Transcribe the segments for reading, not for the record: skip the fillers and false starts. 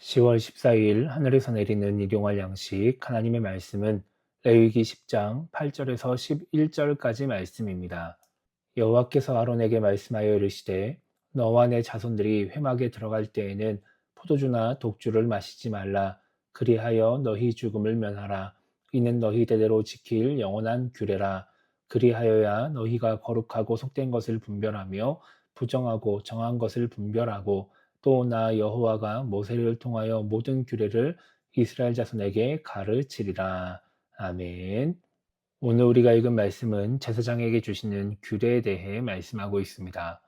10월 14일 하늘에서 내리는 일용할 양식 하나님의 말씀은 레위기 10장 8절에서 11절까지 말씀입니다. 여호와께서 아론에게 말씀하여 이르시되 너와 내 자손들이 회막에 들어갈 때에는 포도주나 독주를 마시지 말라. 그리하여 너희 죽음을 면하라. 이는 너희 대대로 지킬 영원한 규례라. 그리하여야 너희가 거룩하고 속된 것을 분별하며 부정하고 정한 것을 분별하고 또 나 여호와가 모세를 통하여 모든 규례를 이스라엘 자손에게 가르치리라. 아멘. 오늘 우리가 읽은 말씀은 제사장에게 주시는 규례에 대해 말씀하고 있습니다.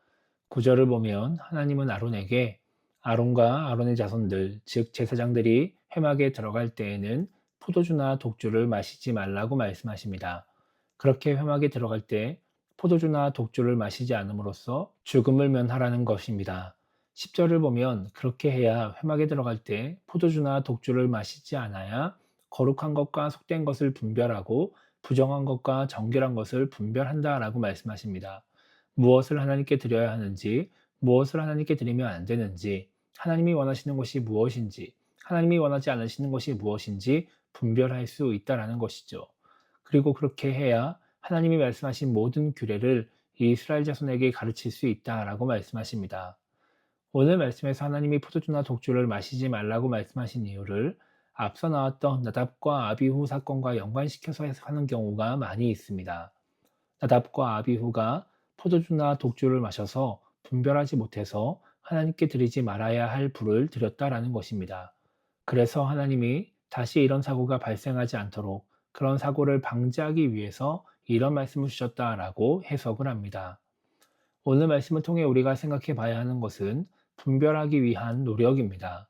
구절을 보면 하나님은 아론에게 아론과 아론의 자손들, 즉 제사장들이 회막에 들어갈 때에는 포도주나 독주를 마시지 말라고 말씀하십니다. 그렇게 회막에 들어갈 때 포도주나 독주를 마시지 않음으로써 죽음을 면하라는 것입니다. 10절을 보면 그렇게 해야 회막에 들어갈 때 포도주나 독주를 마시지 않아야 거룩한 것과 속된 것을 분별하고 부정한 것과 정결한 것을 분별한다라고 말씀하십니다. 무엇을 하나님께 드려야 하는지, 무엇을 하나님께 드리면 안 되는지, 하나님이 원하시는 것이 무엇인지, 하나님이 원하지 않으시는 것이 무엇인지 분별할 수 있다라는 것이죠. 그리고 그렇게 해야 하나님이 말씀하신 모든 규례를 이스라엘 자손에게 가르칠 수 있다라고 말씀하십니다. 오늘 말씀에서 하나님이 포도주나 독주를 마시지 말라고 말씀하신 이유를 앞서 나왔던 나답과 아비후 사건과 연관시켜서 해석하는 경우가 많이 있습니다. 나답과 아비후가 포도주나 독주를 마셔서 분별하지 못해서 하나님께 드리지 말아야 할 불을 드렸다라는 것입니다. 그래서 하나님이 다시 이런 사고가 발생하지 않도록 그런 사고를 방지하기 위해서 이런 말씀을 주셨다라고 해석을 합니다. 오늘 말씀을 통해 우리가 생각해 봐야 하는 것은 분별하기 위한 노력입니다.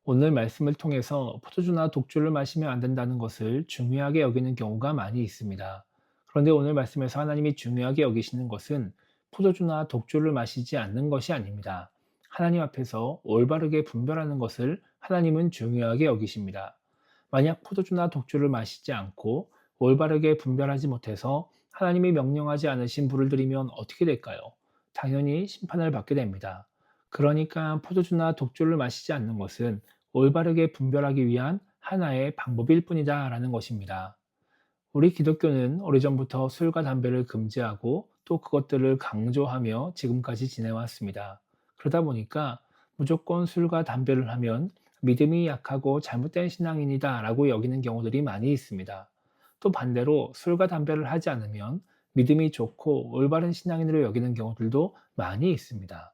오늘 말씀을 통해서 포도주나 독주를 마시면 안 된다는 것을 중요하게 여기는 경우가 많이 있습니다. 그런데 오늘 말씀에서 하나님이 중요하게 여기시는 것은 포도주나 독주를 마시지 않는 것이 아닙니다. 하나님 앞에서 올바르게 분별하는 것을 하나님은 중요하게 여기십니다. 만약 포도주나 독주를 마시지 않고 올바르게 분별하지 못해서 하나님이 명령하지 않으신 불을 들이면 어떻게 될까요? 당연히 심판을 받게 됩니다. 그러니까 포도주나 독주를 마시지 않는 것은 올바르게 분별하기 위한 하나의 방법일 뿐이다 라는 것입니다. 우리 기독교는 오래전부터 술과 담배를 금지하고 또 그것들을 강조하며 지금까지 지내왔습니다. 그러다 보니까 무조건 술과 담배를 하면 믿음이 약하고 잘못된 신앙인이다 라고 여기는 경우들이 많이 있습니다. 또 반대로 술과 담배를 하지 않으면 믿음이 좋고 올바른 신앙인으로 여기는 경우들도 많이 있습니다.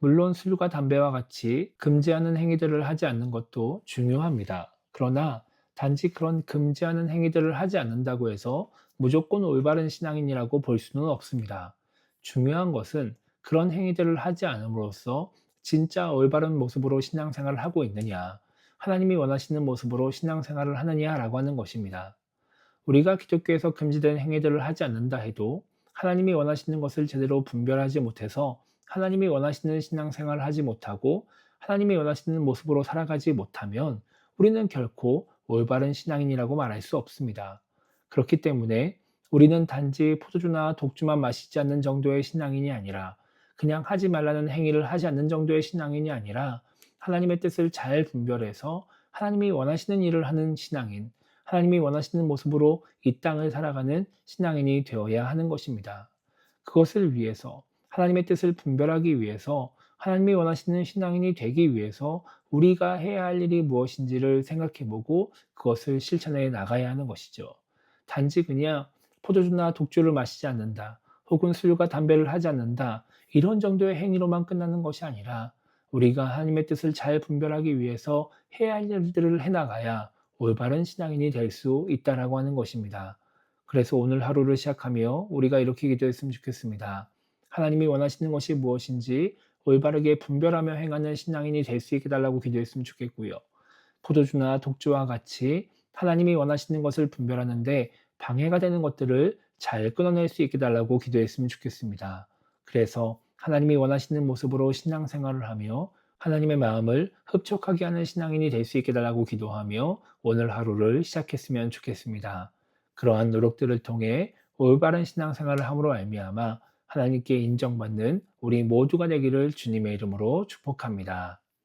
물론 술과 담배와 같이 금지하는 행위들을 하지 않는 것도 중요합니다. 그러나 단지 그런 금지하는 행위들을 하지 않는다고 해서 무조건 올바른 신앙인이라고 볼 수는 없습니다. 중요한 것은 그런 행위들을 하지 않음으로써 진짜 올바른 모습으로 신앙생활을 하고 있느냐, 하나님이 원하시는 모습으로 신앙생활을 하느냐라고 하는 것입니다. 우리가 기독교에서 금지된 행위들을 하지 않는다 해도 하나님이 원하시는 것을 제대로 분별하지 못해서 하나님이 원하시는 신앙생활을 하지 못하고 하나님이 원하시는 모습으로 살아가지 못하면 우리는 결코 올바른 신앙인이라고 말할 수 없습니다. 그렇기 때문에 우리는 단지 포도주나 독주만 마시지 않는 정도의 신앙인이 아니라 그냥 하지 말라는 행위를 하지 않는 정도의 신앙인이 아니라 하나님의 뜻을 잘 분별해서 하나님이 원하시는 일을 하는 신앙인, 하나님이 원하시는 모습으로 이 땅을 살아가는 신앙인이 되어야 하는 것입니다. 그것을 위해서 하나님의 뜻을 분별하기 위해서 하나님이 원하시는 신앙인이 되기 위해서 우리가 해야 할 일이 무엇인지를 생각해보고 그것을 실천해 나가야 하는 것이죠. 단지 그냥 포도주나 독주를 마시지 않는다, 혹은 술과 담배를 하지 않는다, 이런 정도의 행위로만 끝나는 것이 아니라 우리가 하나님의 뜻을 잘 분별하기 위해서 해야 할 일들을 해나가야 올바른 신앙인이 될 수 있다라고 하는 것입니다. 그래서 오늘 하루를 시작하며 우리가 이렇게 기도했으면 좋겠습니다. 하나님이 원하시는 것이 무엇인지 올바르게 분별하며 행하는 신앙인이 될 수 있게 달라고 기도했으면 좋겠고요. 포도주나 독주와 같이 하나님이 원하시는 것을 분별하는데 방해가 되는 것들을 잘 끊어낼 수 있게 달라고 기도했으면 좋겠습니다. 그래서 하나님이 원하시는 모습으로 신앙생활을 하며 하나님의 마음을 흡족하게 하는 신앙인이 될 수 있게 달라고 기도하며 오늘 하루를 시작했으면 좋겠습니다. 그러한 노력들을 통해 올바른 신앙생활을 함으로 말미암아 하나님께 인정받는 우리 모두가 되기를 주님의 이름으로 축복합니다.